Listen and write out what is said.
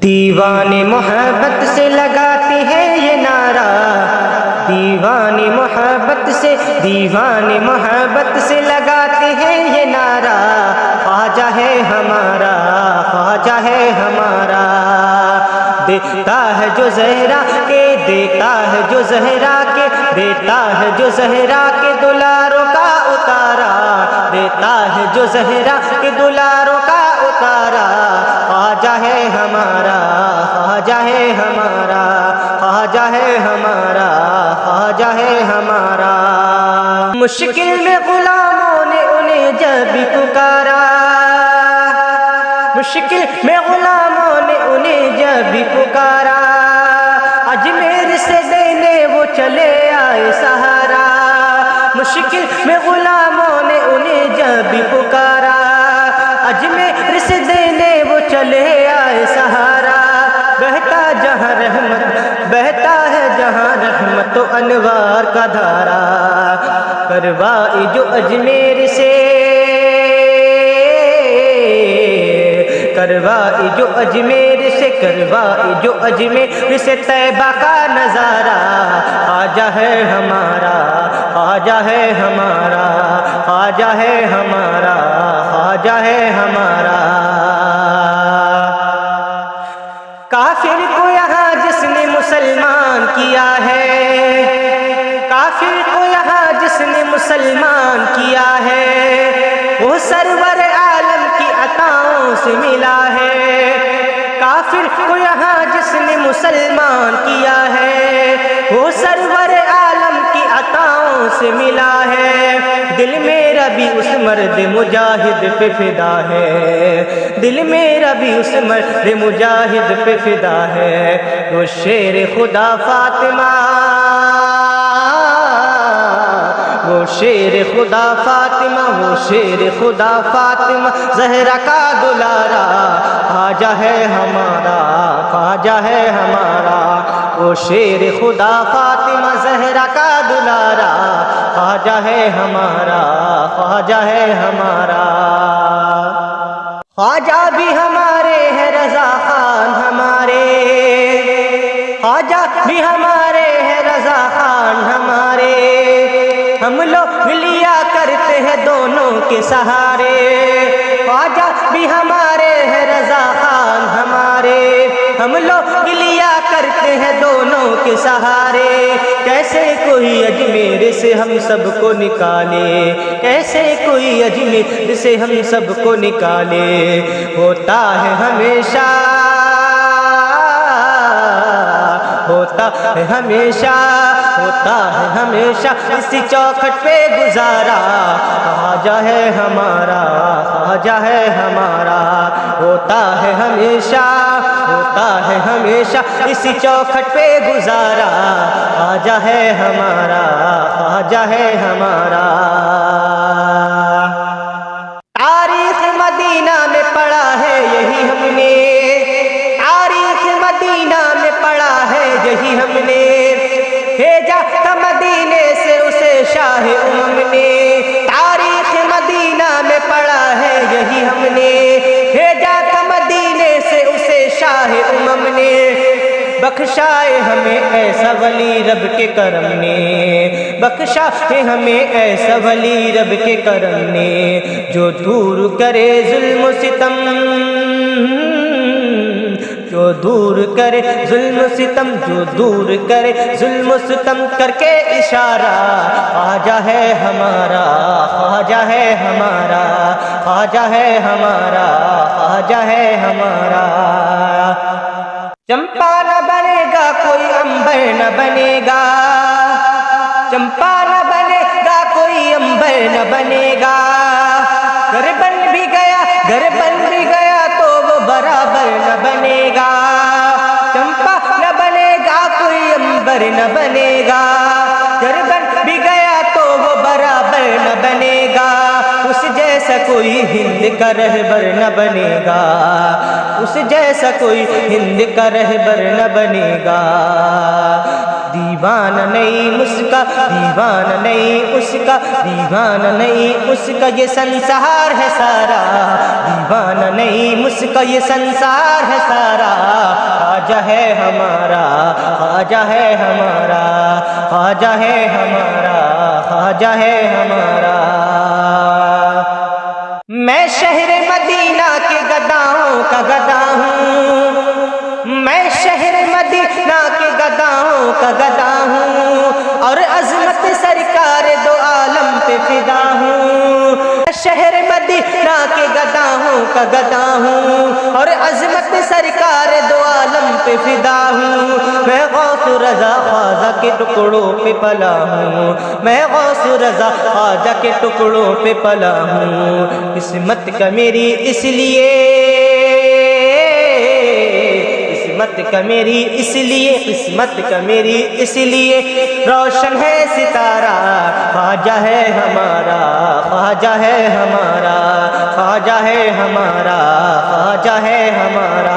دیوانے محبت سے لگاتے ہیں یہ نعرہ، دیوانے محبت سے لگاتے ہیں یہ نعرہ، خواجہ ہے ہمارا، خواجہ ہے ہمارا، دیتا ہے جو زہرا کے، دیتا ہے جو زہرا کے، دیتا ہے جو زہرا کے دلاروں کا اتارا، دیتا ہے جو زہرا کے دلاروں کا اتارا، خواجہ ہے ہمارا، خواجہ ہے ہمارا، خواجہ ہے ہمارا، خواجہ ہے ہمارا۔ مشکل میں غلاموں نے انہیں جب بھی پکارا، مشکل میں غلاموں نے انہیں جب بھی پکارا، اجمیر سے دینے وہ چلے آئے سہارا، مشکل میں غلاموں نے انہیں جب بھی پکارا، اجمیر سے دینے وہ چلے آئے سہارا، بہتا جہاں رحمت، بہتا ہے جہاں رحمت و انوار کا دھارا، کروائی جو اجمیر سے، کروائی جو اجمیر سے، کروائی جو اجمیر سے طیبہ کا نظارہ، خواجہ ہے ہمارا، خواجہ ہے ہمارا، خواجہ ہے ہمارا، خواجہ ہے ہمارا۔ کافر کو یہاں جس نے مسلمان کیا ہے، کافر کو یہاں جس نے مسلمان کیا ہے، وہ سرور عالم کی عطاؤں سے ملا ہے، کافر کو یہاں جس نے مسلمان کیا ہے، وہ سرور عالم کی عطاؤں سے ملا ہے، دل میرا بھی اس مرد مجاہد پہ فدا ہے، دل میرا بھی اس مرد مجاہد پہ فدا ہے، وہ شیر خدا فاطمہ، وہ شیر خدا فاطمہ، وہ شیر خدا فاطمہ زہرا کا دلارا، خواجہ ہے ہمارا، خواجہ ہے ہمارا، وہ شیر خدا فاطمہ زہرا کا دلارا، خواجہ ہے ہمارا، خواجہ ہے ہمارا۔ خواجہ بھی ہمارے ہیں، رضا خان ہمارے، خواجہ بھی ہمارے ہیں، رضا خان ہمارے، ہم لوگ لیا کرتے ہیں دونوں کے سہارے، خواجہ بھی ہمارے ہیں، رضا خان ہمارے، ہم لوگ لیا کرتے ہیں دونوں کے سہارے، کیسے کوئی اجمیر سے ہم سب کو نکالے، کیسے کوئی اجمیر سے ہم سب کو نکالے، ہوتا ہے ہمیشہ، ہوتا ہے ہمیشہ، ہوتا ہے ہمیشہ اسی چوکھٹ پہ گزارا، خواجہ ہے ہمارا، خواجہ ہے ہمارا، ہوتا ہے ہمیشہ، ہوتا ہے ہمیشہ اسی چوکھٹ پہ گزارا، خواجہ ہے ہمارا، خواجہ ہے ہمارا۔ تاریخ مدینہ میں پڑھا ہے یہی ہم نے، تاریخ مدینہ میں پڑھا ہے یہی ہم نے، بھیجا تھا مدینے سے اسے شاہ امم نے، تاریخ مدینہ میں پڑھا ہے یہی ہم نے، بھیجا تھا مدینے سے اسے شاہ امم نے، بخشائے ہمیں ایسا ولی رب کے کرم نے، بخشا ہے ہمیں ایسا ولی رب کے کرم نے، جو دور کرے ظلم و ستم، جو دور کرے ظلم و ستم، جو دور کرے ظلم و ستم کر کے اشارہ، خواجہ ہے ہمارا، خواجہ ہے ہمارا، خواجہ ہے ہمارا، خواجہ ہے ہمارا۔ چمپا نہ بنے گا کوئی عنبر نہ بنے گا، چمپا نہ بنے گا کوئی عنبر نہ بنے گا، گر بن بھی گیا، گر بن بھی گیا تو وہ برابر نہ بنے گا، چمپا نہ بنے گا کوئی عنبر نہ بنے گا، گر بن بھی گیا تو وہ برابر نہ بنے گا، اس جیسا کوئی ہند کا رہبر نہ بنے گا، اس جیسا کوئی ہند کا رہبر نہ بنے گا، دیوانہ نہیں اس کا، دیوانہ نہیں اس کا، دیوانہ نہیں اس کا یہ سنسار ہے سارا، دیوانہ نہیں اس کا یہ سنسار ہے سارا، خواجہ ہے ہمارا، خواجہ ہے ہمارا، خواجہ ہے ہمارا، خواجہ ہے ہمارا۔ میں شہر مدینہ کے گداؤں کا گدا ہوں، میں شہر مدینہ کے گداؤں کا گدا ہوں، اور عظمت سرکار دو عالم پہ فدا ہوں۔ شہر مدینہ کے گداؤں کا گدا ہوں، اور عظمت سرکار دو عالم پہ فدا ہوں۔ میں غوث رضا خواجہ کے ٹکڑوں پہ پلا ہوں، میں غوث رضا خواجہ کے ٹکڑوں پہ پلا ہوں۔ قسمت کا میری اس لیے، قسمت کا میری اس لیے، قسمت کا میری اس لیے روشن ہے ستارہ، خواجہ ہے ہمارا، خواجہ ہے ہمارا، خواجہ ہے ہمارا، خواجہ ہے ہمارا۔